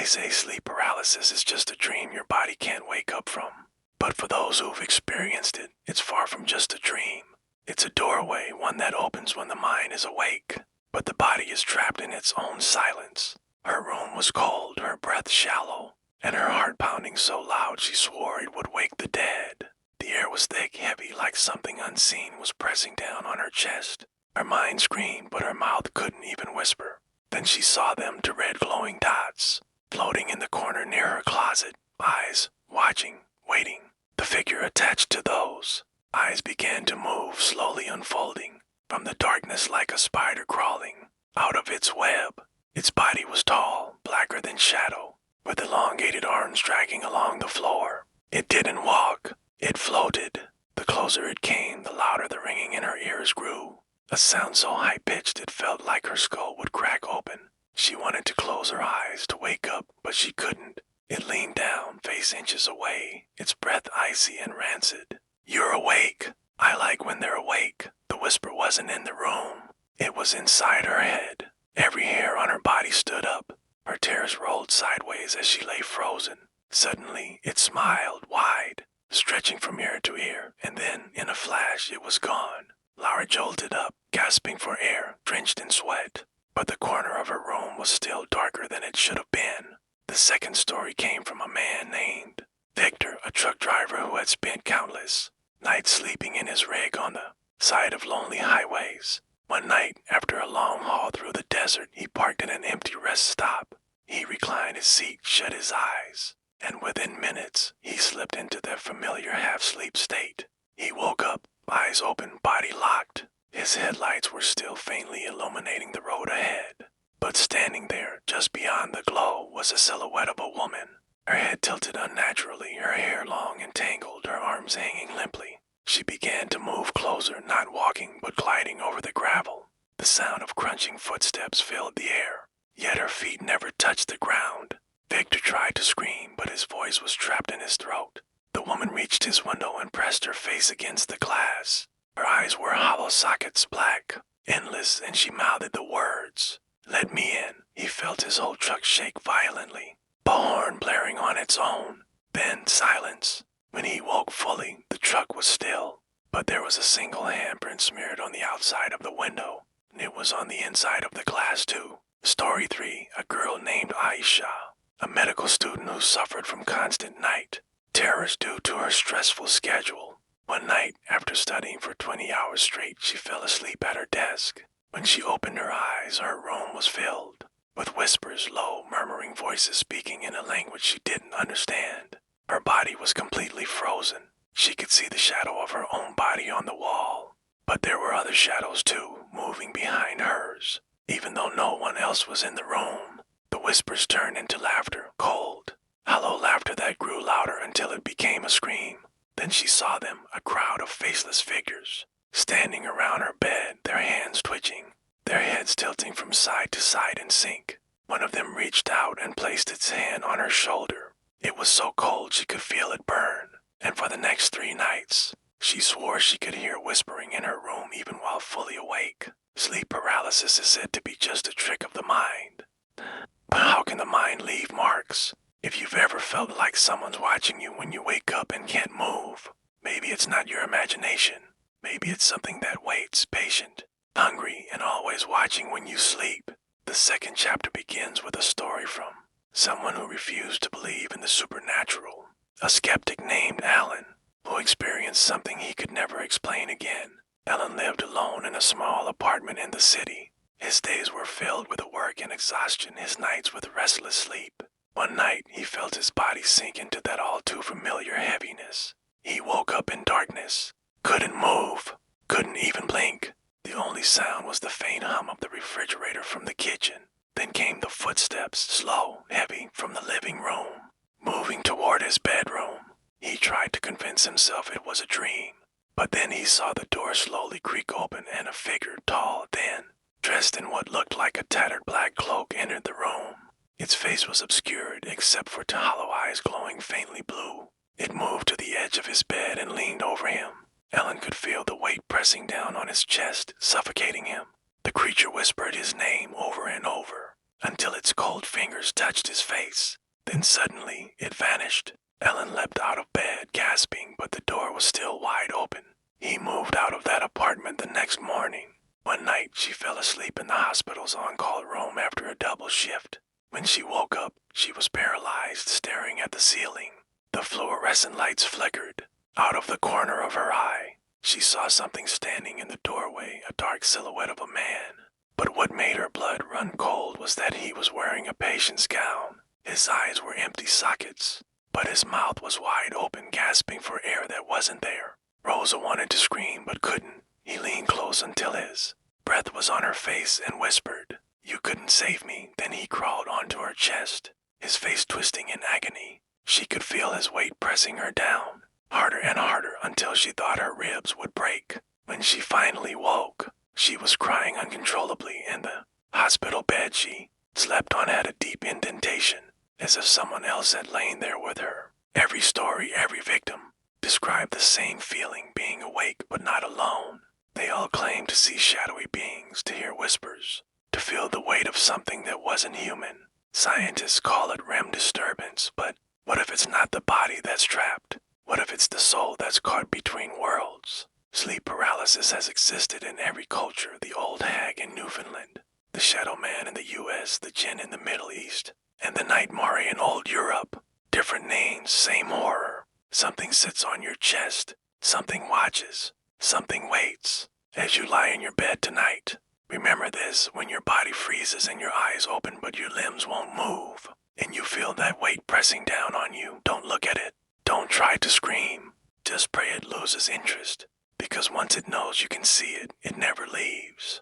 They say sleep paralysis is just a dream your body can't wake up from. But for those who've experienced it, it's far from just a dream. It's a doorway, one that opens when the mind is awake, but the body is trapped in its own silence. Her room was cold, her breath shallow, and her heart pounding so loud she swore it would wake the dead. The air was thick, heavy, like something unseen was pressing down on her chest. Her mind screamed, but her mouth couldn't even whisper. Then she saw them, two red glowing dots, floating in the corner near her closet, eyes watching, waiting. The figure attached to those eyes began to move, slowly unfolding from the darkness like a spider crawling out of its web. Its body was tall, blacker than shadow, with elongated arms dragging along the floor. It didn't walk, it floated. The closer it came, the louder the ringing in her ears grew, a sound so high-pitched it felt like her skull would crack open. She wanted to close her eyes, to wake up, but she couldn't. It leaned down, face inches away, its breath icy and rancid. "You're awake. I like when they're awake." The whisper wasn't in the room. It was inside her head. Every hair on her body stood up. Her tears rolled sideways as she lay frozen. Suddenly, it smiled wide, stretching from ear to ear, and then, in a flash, it was gone. Laura jolted up, gasping for air, drenched in sweat. But the corner of her room was still darker than it should have been. The second story came from a man named Victor, a truck driver who had spent countless nights sleeping in his rig on the side of lonely highways. One night, after a long haul through the desert, he parked in an empty rest stop. He reclined his seat, shut his eyes, and within minutes, he slipped into their familiar half-sleep state. He woke up, eyes open, body locked. His headlights were still faintly illuminating the road ahead. But standing there, just beyond the glow, was a silhouette of a woman. Her head tilted unnaturally, her hair long and tangled, her arms hanging limply. She began to move closer, not walking, but gliding over the gravel. The sound of crunching footsteps filled the air, yet her feet never touched the ground. Victor tried to scream, but his voice was trapped in his throat. The woman reached his window and pressed her face against the glass. Her eyes were hollow sockets, black, endless, and she mouthed the words, "Let me in." He felt his whole truck shake violently, a horn blaring on its own. Then silence. When he woke fully, the truck was still, but there was a single handprint smeared on the outside of the window, and it was on the inside of the glass too. Story 3, a girl named Aisha, a medical student who suffered from constant night terrors due to her stressful schedule. One night, after studying for 20 hours straight, she fell asleep at her desk. When she opened her eyes, her room was filled with whispers, low, murmuring voices speaking in a language she didn't understand. Her body was completely frozen. She could see the shadow of her own body on the wall. But there were other shadows too, moving behind hers. Even though no one else was in the room, the whispers turned into laughter, cold, hollow laughter that grew louder until it became a scream. Then she saw them, a crowd of faceless figures, standing around her bed, their hands twitching, their heads tilting from side to side in sync. One of them reached out and placed its hand on her shoulder. It was so cold she could feel it burn, and for the next 3 nights, she swore she could hear whispering in her room even while fully awake. Sleep paralysis is said to be just a trick of the mind. But how can the mind leave marks? If you've ever felt like someone's watching you when you wake up and can't move, maybe it's not your imagination. Maybe it's something that waits, patient, hungry, and always watching when you sleep. The second chapter begins with a story from someone who refused to believe in the supernatural, a skeptic named Alan, who experienced something he could never explain again. Alan lived alone in a small apartment in the city. His days were filled with work and exhaustion, his nights with restless sleep. One night, he felt his body sink into that all-too-familiar heaviness. He woke up in darkness, couldn't move, couldn't even blink. The only sound was the faint hum of the refrigerator from the kitchen. Then came the footsteps, slow, heavy, from the living room, moving toward his bedroom. He tried to convince himself it was a dream, but then he saw the door slowly creak open and a figure, tall, thin, dressed in what looked like a tattered black cloak, entered the room. Its face was obscured except for two hollow eyes glowing faintly blue. It moved to the edge of his bed and leaned over him. Ellen could feel the weight pressing down on his chest, suffocating him. The creature whispered his name over and over, until its cold fingers touched his face. Then suddenly, it vanished. Ellen leapt out of bed, gasping, but the door was still wide open. He moved out of that apartment the next morning. One night, she fell asleep in the hospital's on-call room after a double shift. When she woke up, she was paralyzed, staring at the ceiling. The fluorescent lights flickered. Out of the corner of her eye, she saw something standing in the doorway, a dark silhouette of a man. But what made her blood run cold was that he was wearing a patient's gown. His eyes were empty sockets, but his mouth was wide open, gasping for air that wasn't there. Rosa wanted to scream but couldn't. He leaned close until his breath was on her face and whispered, "You couldn't save me." Then he crawled onto her chest, his face twisting in agony. She could feel his weight pressing her down, harder and harder until she thought her ribs would break. When she finally woke, she was crying uncontrollably, and the hospital bed she slept on had a deep indentation, as if someone else had lain there with her. Every story, every victim, described the same feeling, being awake but not alone. They all claimed to see shadowy beings, to hear whispers, to feel the weight of something that wasn't human. Scientists call it REM disturbance, but what if it's not the body that's trapped? What if it's the soul that's caught between worlds? Sleep paralysis has existed in every culture: the old hag in Newfoundland, the shadow man in the US, the jinn in the Middle East, and the night mare in old Europe. Different names, same horror. Something sits on your chest, something watches, something waits. As you lie in your bed tonight, remember this: when your body freezes and your eyes open but your limbs won't move, and you feel that weight pressing down on you, don't look at it. Don't try to scream. Just pray it loses interest, because once it knows you can see it, it never leaves.